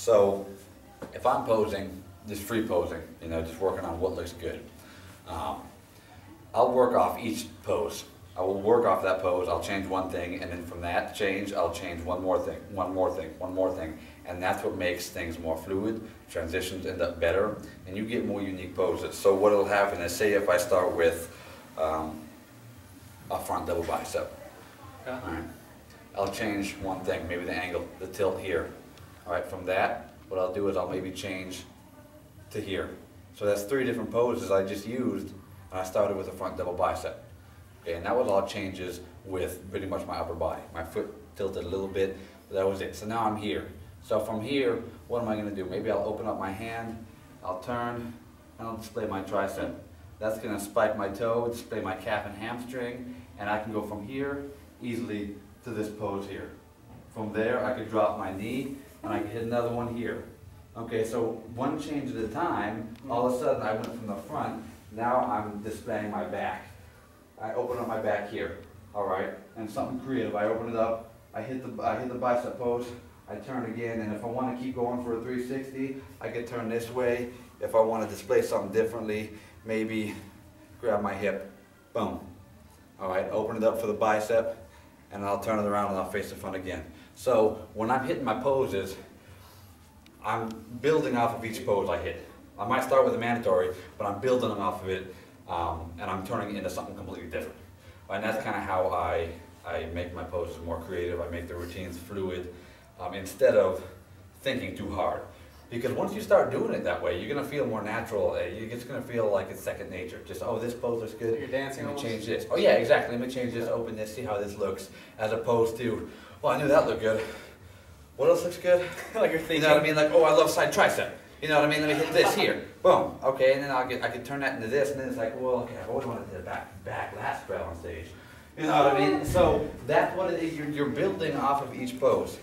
So if I'm posing, just free posing, you know, just working on what looks good, I'll work off each pose. I will work off that pose, I'll change one thing, and then from that change, I'll change one more thing, one more thing, one more thing. And that's what makes things more fluid, transitions end up better, and you get more unique poses. So what will happen is, say if I start with a front double bicep. Okay. All right. I'll change one thing, maybe the angle, the tilt here. All right, from that, what I'll do is I'll maybe change to here. So that's 3 different poses I just used when I started with a front double bicep. Okay, and that was all changes with pretty much my upper body. My foot tilted a little bit, but that was it. So now I'm here. So from here, what am I going to do? Maybe I'll open up my hand, I'll turn, and I'll display my tricep. That's going to spike my toe, display my calf and hamstring, and I can go from here easily to this pose here. From there, I could drop my knee, and I could hit another one here. Okay, so one change at a time, all of a sudden I went from the front, now I'm displaying my back. I open up my back here, all right, and something creative. I open it up, I hit the bicep pose, I turn again, and if I want to keep going for a 360, I could turn this way. If I want to display something differently, maybe grab my hip, boom. All right, open it up for the bicep, and I'll turn it around and I'll face the front again. So when I'm hitting my poses, I'm building off of each pose I hit. I might start with a mandatory, but I'm building off of it, and I'm turning it into something completely different. And that's kind of how I make my poses more creative. I make the routines fluid, instead of thinking too hard. Because once you start doing it that way, you're going to feel more natural. You're just going to feel like it's second nature. Just, oh, this pose looks good. You're dancing. Let me change this. Oh yeah, exactly. Let me change this, open this, see how this looks. As opposed to, well, I knew that looked good. What else looks good? Like you're thinking. You know what I mean? Like, oh, I love side tricep. You know what I mean? Let me hit this here. Boom. Okay, and then I could turn that into this, and then it's like, well, okay, I've always wanted to hit back last spread on stage. You know what I mean? So that's what it is. You're building off of each pose.